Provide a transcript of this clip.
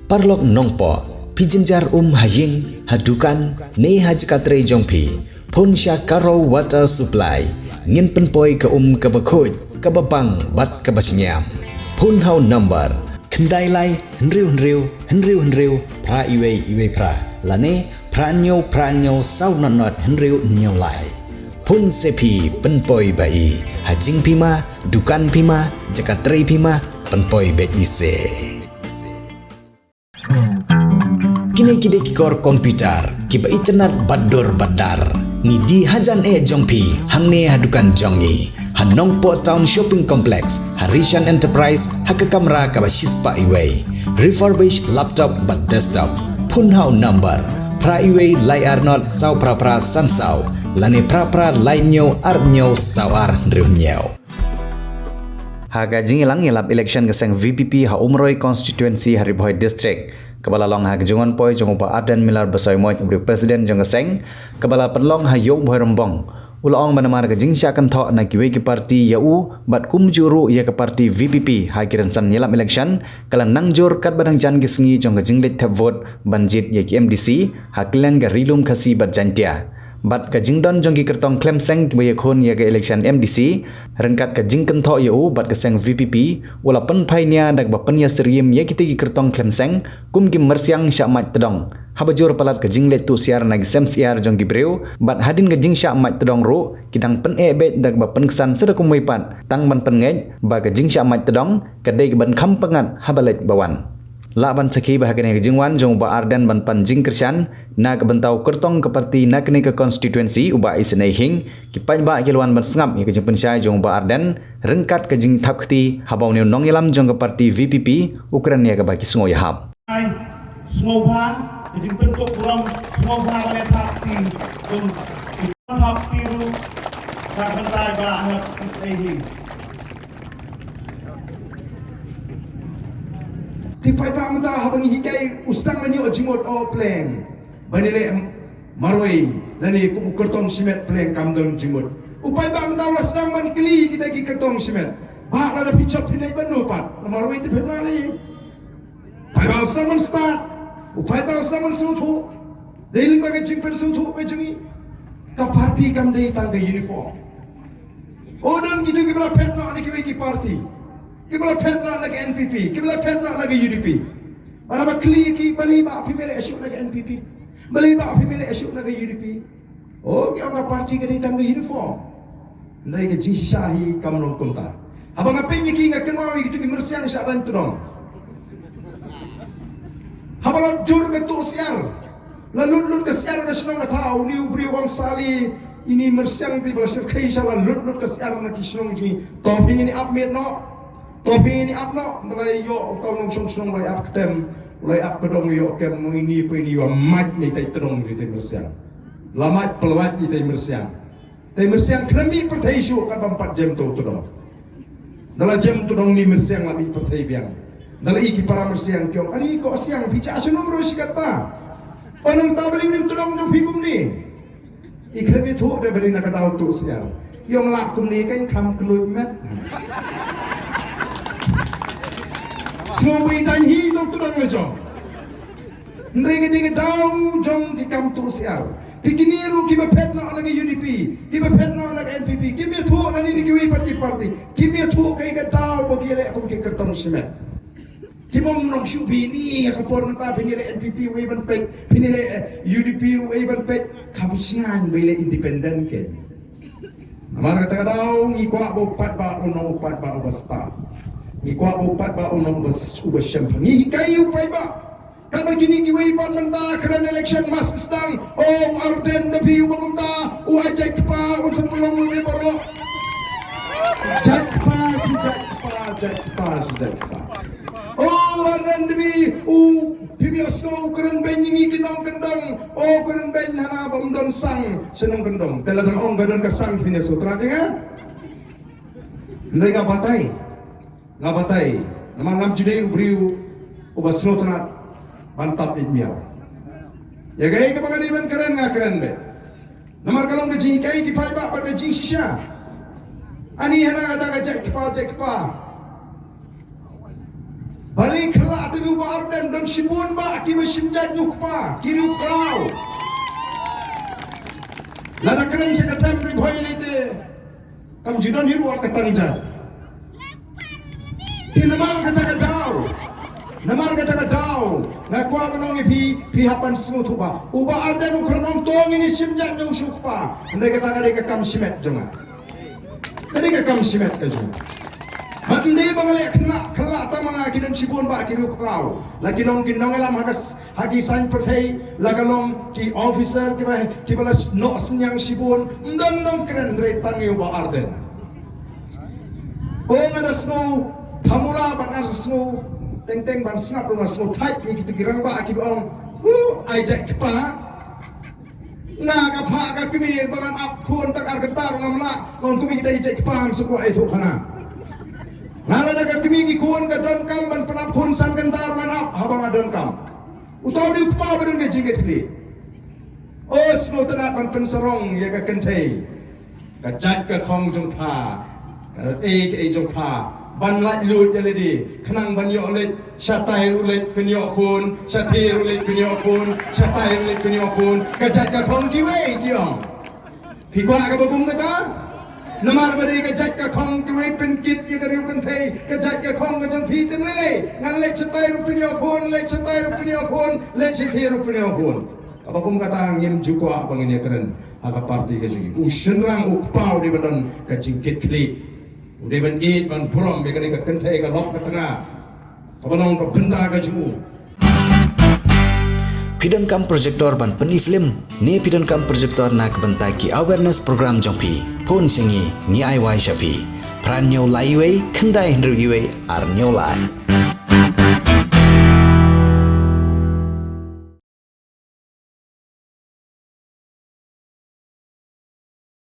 parlok nongpo pijinjar haying hadukan ne hajkatre jongpi pun karo water supply ngin penpoi ke kebakut kebabang bat kebasinyam pun hau number kendai lai henriu pra iwe pra lane pranyo sau not henriu nyau lai pun sepi penpoi bai hajing pima dukan pima jakatre pima penpoi bet ise kini kikor komputer kiba internet badar ni di hajan jongpi hangne hadukan jongi Hanongpo Town Shopping Complex Harishan Enterprise haka kamera kaba shispa iway refurbished laptop but desktop punhau number pra iway layar not sau pra sansau lane pra lainyo arnyo sawar drunyo haga jingilang yelap election keseng VPP ha umroi constituency Hariboy district Kepala long ha kejongon poi jongoba Arden Milar Besoy Moy ubri presiden jong keseng kepala perlong ha yong boy rombong Ulaong manamar ke jingsya kan thok na kiwe ki parti yau bat kumjuru ya ke parti VPP ha kiransan yelam election kalan nangjur kat badang jan gisngi jong ke jinglet tap vote banjit ya ki MDC ha kilang ga rilum khasi bat jantia bat ke jingdon jong ki kertong klem seng kiwe khon ya ke election MDC rengkat ke jingkan thok yau bat ke seng VPP ula pen phainya dak ba pen ya seriem ya ki kertong klem seng kum ki mersiang syamat tedong habajur palat ke jinglet tu siar nag sem siar jong gibreu bat hadin ke jingsya mat tedong ru kidang pen bet dak ba pen kesan sedakum wipat tang ban pen ngej ba ke jingsya mat tedong kedai ke ban kham pengat habalet bawan la ban sakhi ba hakene ke jingwan jong ba Arden ban pan jing kersan na ke bentau kertong ke parti na kene ke constituency uba isnei hing ki pan ba kilwan ban sngap ke jing pensai jong ba Arden rengkat ke jing thap khti habau ne nong yelam jong ke parti VPP ukran ya ke ba ki sngoy hab Snowball jadi bentuk pulang snowball oleh takti dan takti itu tak bentar banget ini. Tipai pak mentah habang hikai ustang meni ojimot o pleng banile marway lani kertong simet pleng kamdon jimot upai pak mentah lasang man kili kita ki kertong simet bak ada picap pinai banopat marway ti penali pai pak ustang man start upai ba saman sutu daily bagai jimpen sutu bejungi ka parti kam dei tangga uniform onan gitu kibla petla lagi ki parti kibla petla lagi NPP kibla petla lagi UDP para ba kli ki bali ba api mele asyuk lagi NPP bali ba api mele asyuk lagi UDP oh ki apa parti ka dei tangga uniform ndai ke jing sisahi kam non konta abang apenya ki ngakenau gitu ki mersiang syaran tudong Habalat jur betul siar, lalu ke siar nasional tahu ni ubri wang sali ini mersiang ti belasir kai salah lalu ke siar nak kisnong ji topping ini up met no, topping ini up no, mulai yo kau nong song mulai up ketem, mulai up kedong yo kem ini apa ini yo mat ni tai terong ji tai mersiang, lamat pelawat ni tai mersiang kerami pertai syuk kat 4 jam tu dong, dalam jam tu dong ni mersiang lebih pertai biang. Dalam iki para mersiang kiong, ari kok siang bicara asyong bro sikata. Onang tabali udah tudong jong pigum ni. Ikhlam itu ada beri nak tahu tu siang. Yang lakum ni kan kam keluar met. Semua dan hi jong tudong jong. Nrege tahu jong di kam tu siang. Tikiniru kiba petna lagi UDP, kiba petna lagi NPP, kiba tu lagi ni kiba parti, kiba tu kaya tahu bagi lek aku ke kertong semet. Kimong nong syubi ni kapor nata pinile NPP weban pek pinile UDP weban pek kabusian bele independen ke amar kata daw ni kwa bo pat ba ono pat ba obasta ni kwa bo pat ba ono bas ubas champagne ni kayu pai ba kalau gini ki weban menta keren election mas sedang oh Arden de piu bangta o ajak pa on sepulong le boro jak pa Oh, Arden debi, pimiosno keren ben ini kinong kendong, keren ben hana bamdon sang senong kendong. Teladang ong gadon ka sang pimiosno teradenga. Ndai ngabatai, namang jidai ubriu ubasno terat mantap idmiao. Ya gay ka pangadiban keren be. Namar kalong gaji kay kipai ba pada jing sisya. Ani hana ada gajak kipa. Balik kelak pa tu ba arden dan sibun ba ki mesinjat nyukpa kiri ukrau. Lada keren sekatam riboy lite kam jidon hiru ar katanja. Tinamar kata jauh. Namar kata jauh. Na kwa kanong pi hapan smooth ba. Uba arden ukranong tong ini simjat nyukpa. Andai kata ka kam simet jonga. Tadi ka kam simet ka jonga. Hindi bangale kena kala ta mga kidan sibon ba kiru kraw lagi long ginong elam hagi sign pertay lagalong ki officer ki balas no senyang sibon ndon nom kren re tangi ba arden o ngada snow thamura ban ar snow teng teng ban snap rumah snow tight ki girang ba ki ong ajak pa na ka pa ka kimi bangan ap khon tak ar ketar ngamla ngom kimi kita ijak pa suku ai thokana Nala daga kimi kuon ka don kam ban panap kun san kentar manap habang adon kam. Utaw di ukpa badon ke jinget li. Os no tanat ban pensarong ya ka kentay. Ka jat ka khong jong pha. Ka e jong pha. Ban lat lut ya ledi. Khnang ban yo let satai ulet penyo kun, satir ulet penyo kun, satai ulet penyo kun. Ka jat ka khong ki we kiong. Pigwa ka bagum kata. Namar bari ka jat ka khong ki wei pen kit ki dari pen thei ka jat ka khong ka jong phi tem le ngan le chatai ru pinyo khon le chatai ru pinyo khon le chithi ru pinyo khon apa kum kata ngim juko apa ngene keren aga parti ka sigi usenrang ukpau di badan ka jingkit kli ude ban eat ban prom be ka kan thei ka lok ka tanga apa nong ka benda ka ju Pidon kam projector ban peni film ne pidon kam projector nak bentaki awareness program jompi pon singi ni ai wai shapi pran nyau lai wei kendai ndru yue ar nyau lai